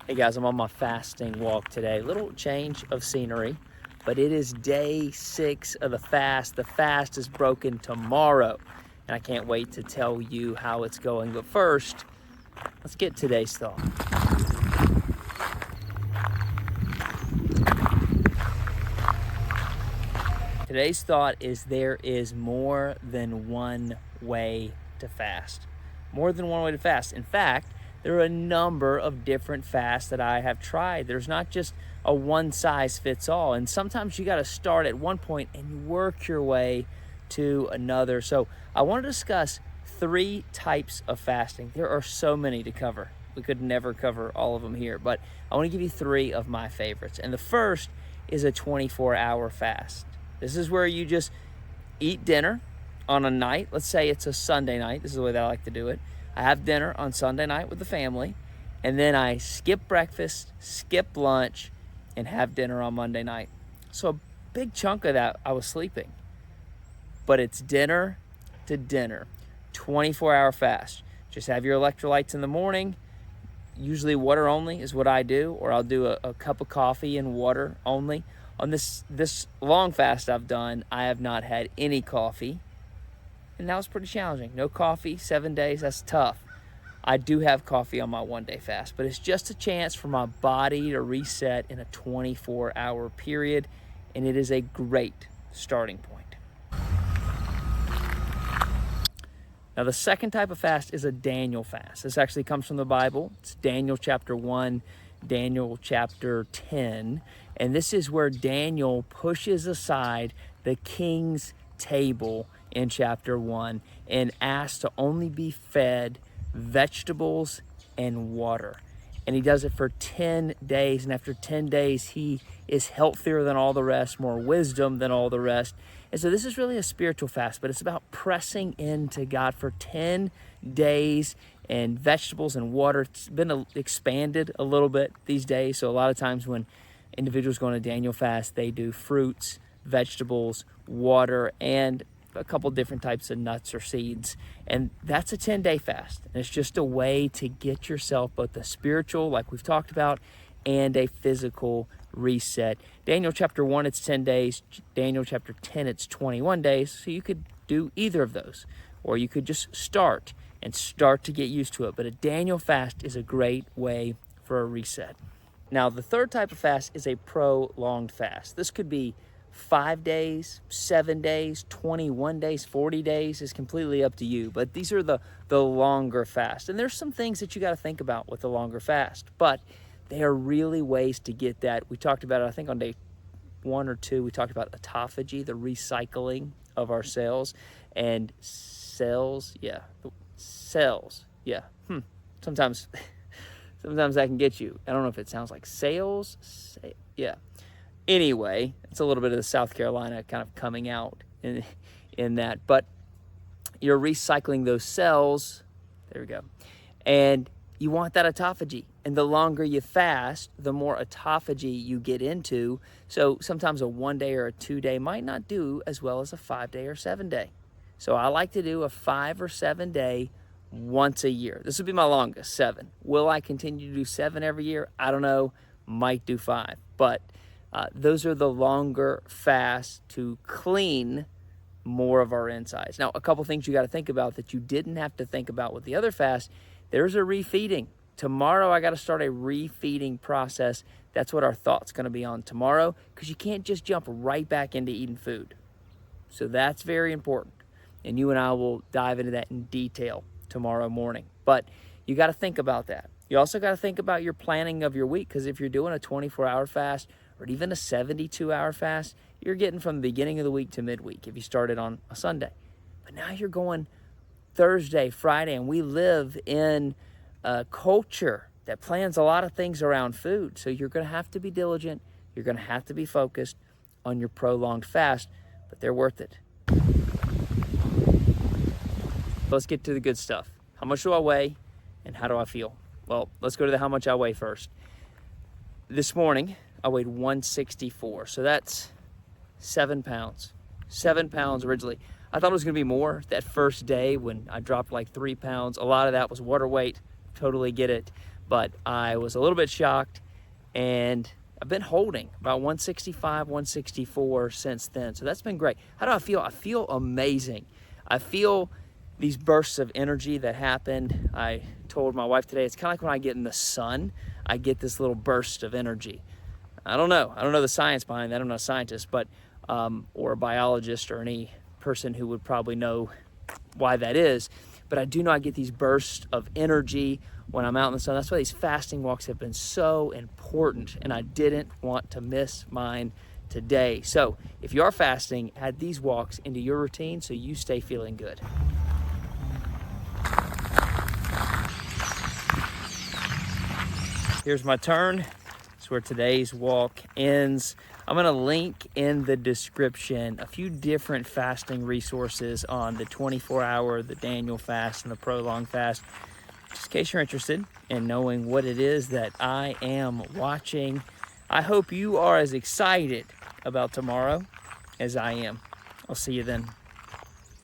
Hey guys, I'm on my fasting walk today. Little change of scenery, but it is day 6 of the fast. The fast is broken tomorrow, and I can't wait to tell you how it's going. But first, let's get today's thought. Today's thought is there is more than one way to fast. More than one way to fast. In fact, there are a number of different fasts that I have tried. There's not just a one size fits all. And sometimes you got to start at one point and work your way to another. So I want to discuss 3 types of fasting. There are so many to cover. We could never cover all of them here, but I want to give you 3 of my favorites. And the first is a 24-hour fast. This is where you just eat dinner on a night. Let's say it's a Sunday night. This is the way that I like to do it. I have dinner on Sunday night with the family, and then I skip breakfast, skip lunch, and have dinner on Monday night. So a big chunk of that I was sleeping. But it's dinner to dinner, 24-hour fast. Just have your electrolytes in the morning. Usually water only is what I do, or I'll do a cup of coffee and water only. On this long fast I've done, I have not had any coffee. And that was pretty challenging. No coffee, 7 days, that's tough. I do have coffee on my one-day fast, but it's just a chance for my body to reset in a 24-hour period, and it is a great starting point. Now, the second type of fast is a Daniel fast. This actually comes from the Bible. It's Daniel chapter 1, Daniel chapter 10, and this is where Daniel pushes aside the king's table in chapter 1 and asked to only be fed vegetables and water. And he does it for 10 days. And after 10 days, he is healthier than all the rest, more wisdom than all the rest. And so this is really a spiritual fast, but it's about pressing into God for 10 days and vegetables and water. It's been expanded a little bit these days. So a lot of times when individuals go on a Daniel fast, they do fruits, vegetables, water, and a couple different types of nuts or seeds. And that's a 10-day fast. And it's just a way to get yourself both a spiritual, like we've talked about, and a physical reset. Daniel chapter 1, it's 10 days. Daniel chapter 10, it's 21 days. So you could do either of those, or you could just start to get used to it. But a Daniel fast is a great way for a reset. Now, the third type of fast is a prolonged fast. This could be 5 days, 7 days, 21 days, 40 days is completely up to you. But these are the longer fast. And there's some things that you got to think about with the longer fast. But they are really ways to get that. We talked about it, I think, on day 1 or 2. We talked about autophagy, the recycling of our cells. And cells. Sometimes that can get you. I don't know if it sounds like sales. Anyway, it's a little bit of the South Carolina kind of coming out in that. But you're recycling those cells. There we go. And you want that autophagy. And the longer you fast, the more autophagy you get into. So sometimes a 1 day or a 2 day might not do as well as a 5 day or 7 day. So I like to do a 5 or 7 day once a year. This would be my longest, 7. Will I continue to do 7 every year? I don't know. Might do 5. But those are the longer fasts to clean more of our insides. Now, a couple things you got to think about that you didn't have to think about with the other fast. There's a refeeding. Tomorrow, I got to start a refeeding process. That's what our thought's going to be on tomorrow, because you can't just jump right back into eating food. So that's very important. And you and I will dive into that in detail tomorrow morning. But you got to think about that. You also got to think about your planning of your week, because if you're doing a 24-hour fast or even a 72-hour fast, you're getting from the beginning of the week to midweek if you started on a Sunday. But now you're going Thursday, Friday, and we live in a culture that plans a lot of things around food. So you're going to have to be diligent. You're going to have to be focused on your prolonged fast, but they're worth it. Let's get to the good stuff. How much do I weigh and how do I feel? Well, let's go to the how much I weigh first. This morning, I weighed 164, so that's 7 pounds. 7 pounds originally. I thought it was going to be more that first day when I dropped like 3 pounds. A lot of that was water weight. Totally get it. but I was a little bit shocked, and I've been holding about 165, 164 since then. So that's been great. How do I feel? I feel amazing. I feel these bursts of energy that happened. I told my wife today, it's kind of like when I get in the sun, I get this little burst of energy. I don't know the science behind that. I'm not a scientist, but or a biologist or any person who would probably know why that is. But I do know I get these bursts of energy when I'm out in the sun. That's why these fasting walks have been so important, and I didn't want to miss mine today. So if you are fasting, add these walks into your routine so you stay feeling good. Here's my turn. That's where today's walk ends. I'm gonna link in the description a few different fasting resources on the 24-hour, the Daniel fast, and the prolonged fast, just in case you're interested in knowing what it is that I am watching. I hope you are as excited about tomorrow as I am. I'll see you then.